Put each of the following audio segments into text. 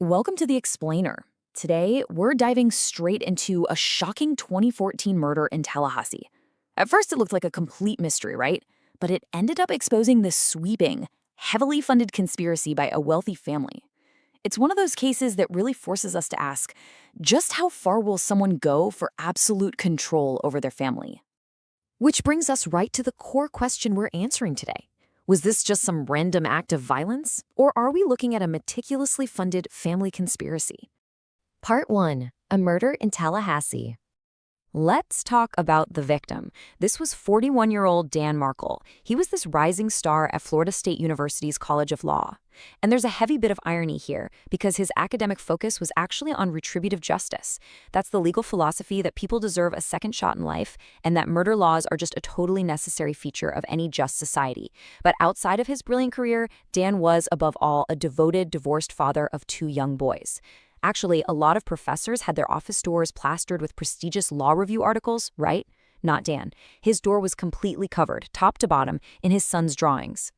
Welcome to The Explainer. Today, we're diving straight into a shocking 2014 murder in Tallahassee. At first, it looked like a complete mystery, right? But it ended up exposing this sweeping, heavily funded conspiracy by a wealthy family. It's one of those cases that really forces us to ask, just how far will someone go for absolute control over their family? Which brings us right to the core question we're answering today. Was this just some random act of violence, or are we looking at a meticulously funded family conspiracy? Part 1. A Murder in Tallahassee. Let's talk about the victim. This was 41-year-old Dan Markel. He was this rising star at Florida State University's College of Law. And there's a heavy bit of irony here, because his academic focus was actually on retributive justice. That's the legal philosophy that people deserve a second shot in life, and that murder laws are just a totally necessary feature of any just society. But outside of his brilliant career, Dan was, above all, a devoted, divorced father of 2 young boys. Actually, a lot of professors had their office doors plastered with prestigious law review articles, right? Not Dan. His door was completely covered, top to bottom, in his son's drawings.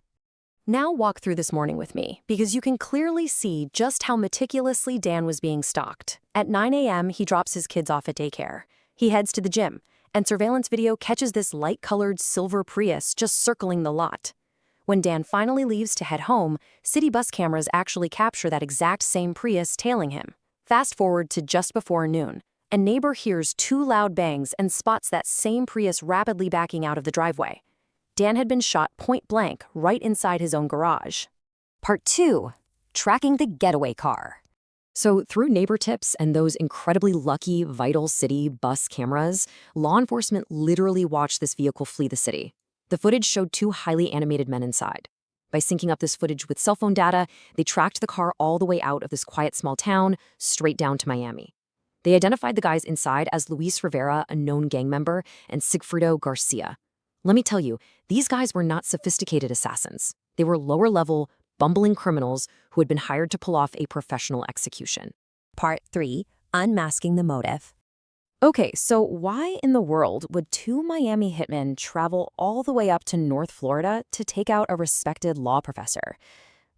Now walk through this morning with me, because you can clearly see just how meticulously Dan was being stalked. At 9 a.m., he drops his kids off at daycare. He heads to the gym, and surveillance video catches this light-colored silver Prius just circling the lot. When Dan finally leaves to head home, city bus cameras actually capture that exact same Prius tailing him. Fast forward to just before noon. A neighbor hears 2 loud bangs and spots that same Prius rapidly backing out of the driveway. Dan had been shot point blank right inside his own garage. Part 2. Tracking the getaway car. So through neighbor tips and those incredibly lucky Vital City bus cameras, law enforcement literally watched this vehicle flee the city. The footage showed 2 highly animated men inside. By syncing up this footage with cell phone data, they tracked the car all the way out of this quiet small town, straight down to Miami. They identified the guys inside as Luis Rivera, a known gang member, and Sigfrido Garcia. Let me tell you, these guys were not sophisticated assassins. They were lower-level, bumbling criminals who had been hired to pull off a professional execution. Part 3. Unmasking the motive. Okay, so why in the world would 2 Miami hitmen travel all the way up to North Florida to take out a respected law professor?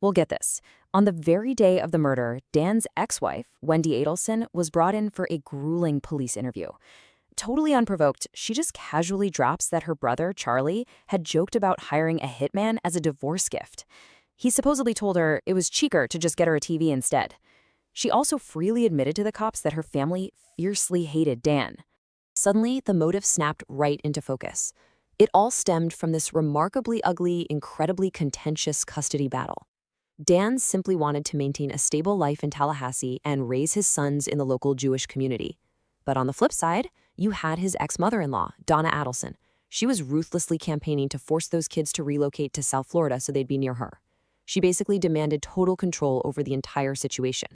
Well, get this. On the very day of the murder, Dan's ex-wife, Wendy Adelson, was brought in for a grueling police interview. Totally unprovoked, she just casually drops that her brother, Charlie, had joked about hiring a hitman as a divorce gift. He supposedly told her it was cheaper to just get her a TV instead. She also freely admitted to the cops that her family fiercely hated Dan. Suddenly, the motive snapped right into focus. It all stemmed from this remarkably ugly, incredibly contentious custody battle. Dan simply wanted to maintain a stable life in Tallahassee and raise his sons in the local Jewish community. But on the flip side, you had his ex-mother-in-law, Donna Adelson. She was ruthlessly campaigning to force those kids to relocate to South Florida so they'd be near her. She basically demanded total control over the entire situation.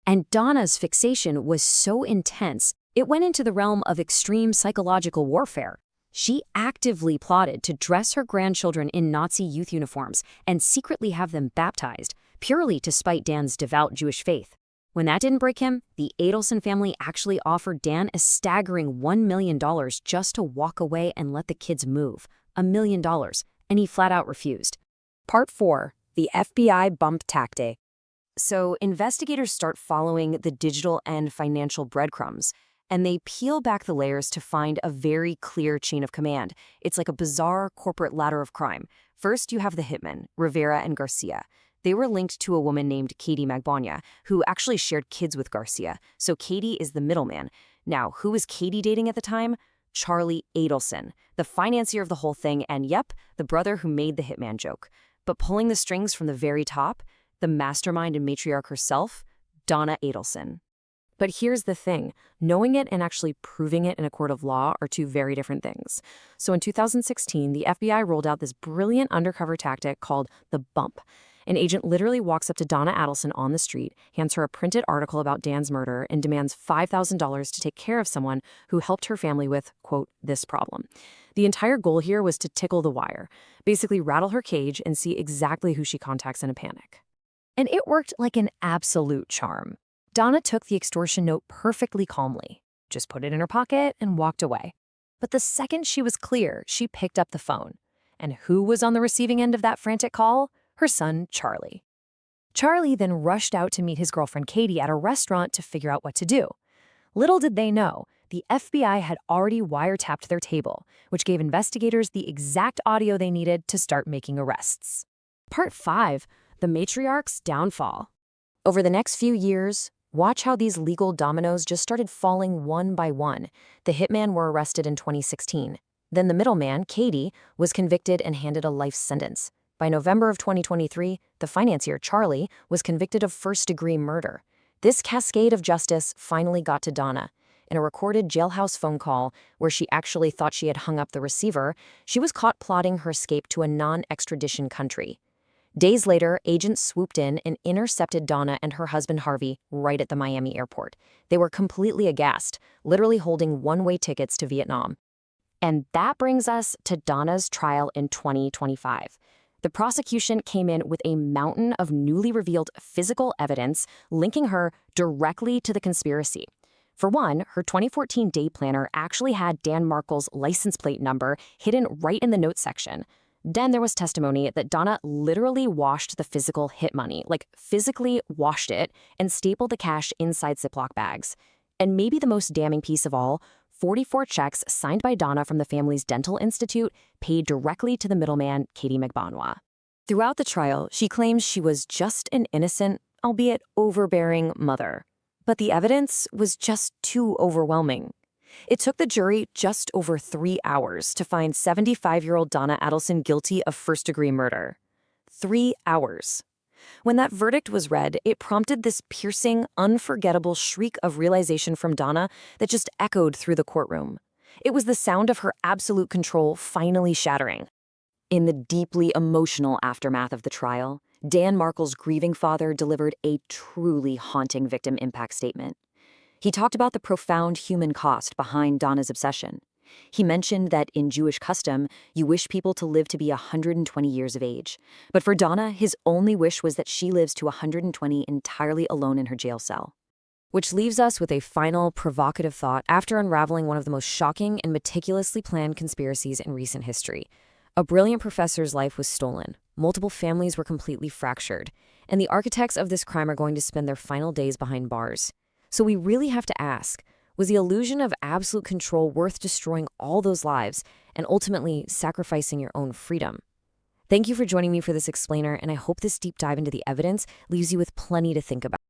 And Donna's fixation was so intense, it went into the realm of extreme psychological warfare. She actively plotted to dress her grandchildren in Nazi youth uniforms and secretly have them baptized, purely to spite Dan's devout Jewish faith. When that didn't break him, the Adelson family actually offered Dan a staggering $1 million just to walk away and let the kids move. $1 million, and he flat out refused. Part 4. The FBI Bump Tactic. So investigators start following the digital and financial breadcrumbs, and they peel back the layers to find a very clear chain of command. It's like a bizarre corporate ladder of crime. First, you have the hitmen, Rivera and Garcia. They were linked to a woman named Katie Magbonia, who actually shared kids with Garcia, so Katie is the middleman. Now, who was Katie dating at the time? Charlie Adelson, the financier of the whole thing, and yep, the brother who made the hitman joke. But pulling the strings from the very top, the mastermind and matriarch herself, Donna Adelson. But here's the thing, knowing it and actually proving it in a court of law are 2 very different things. So in 2016, the FBI rolled out this brilliant undercover tactic called the bump. An agent literally walks up to Donna Adelson on the street, hands her a printed article about Dan's murder, and demands $5,000 to take care of someone who helped her family with, quote, this problem. The entire goal here was to tickle the wire, basically rattle her cage and see exactly who she contacts in a panic. And it worked like an absolute charm. Donna took the extortion note perfectly calmly, just put it in her pocket and walked away. But the second she was clear, she picked up the phone. And who was on the receiving end of that frantic call? Her son, Charlie. Charlie then rushed out to meet his girlfriend Katie at a restaurant to figure out what to do. Little did they know, the FBI had already wiretapped their table, which gave investigators the exact audio they needed to start making arrests. Part 5. The Matriarch's Downfall. Over the next few years, watch how these legal dominoes just started falling one by one. The hitman were arrested in 2016. Then the middleman, Katie, was convicted and handed a life sentence. By November of 2023, the financier, Charlie, was convicted of first-degree murder. This cascade of justice finally got to Donna. In a recorded jailhouse phone call where she actually thought she had hung up the receiver, she was caught plotting her escape to a non-extradition country. Days later, agents swooped in and intercepted Donna and her husband Harvey right at the Miami airport. They were completely aghast, literally holding one-way tickets to Vietnam. And that brings us to Donna's trial in 2025. The prosecution came in with a mountain of newly revealed physical evidence linking her directly to the conspiracy. For one, her 2014 day planner actually had Dan Markel's license plate number hidden right in the notes section. Then there was testimony that Donna literally washed the physical hit money, like physically washed it, and stapled the cash inside Ziploc bags. And maybe the most damning piece of all, 44 checks signed by Donna from the family's dental institute paid directly to the middleman, Katie McBonwa. Throughout the trial, she claims she was just an innocent, albeit overbearing, mother. But the evidence was just too overwhelming. It took the jury just over 3 hours to find 75-year-old Donna Adelson guilty of first-degree murder. 3 hours. When that verdict was read, it prompted this piercing, unforgettable shriek of realization from Donna that just echoed through the courtroom. It was the sound of her absolute control finally shattering. In the deeply emotional aftermath of the trial, Dan Markel's grieving father delivered a truly haunting victim impact statement. He talked about the profound human cost behind Donna's obsession. He mentioned that in Jewish custom, you wish people to live to be 120 years of age. But for Donna, his only wish was that she lives to 120 entirely alone in her jail cell. Which leaves us with a final provocative thought after unraveling one of the most shocking and meticulously planned conspiracies in recent history. A brilliant professor's life was stolen, multiple families were completely fractured, and the architects of this crime are going to spend their final days behind bars. So we really have to ask, was the illusion of absolute control worth destroying all those lives and ultimately sacrificing your own freedom? Thank you for joining me for this explainer, and I hope this deep dive into the evidence leaves you with plenty to think about.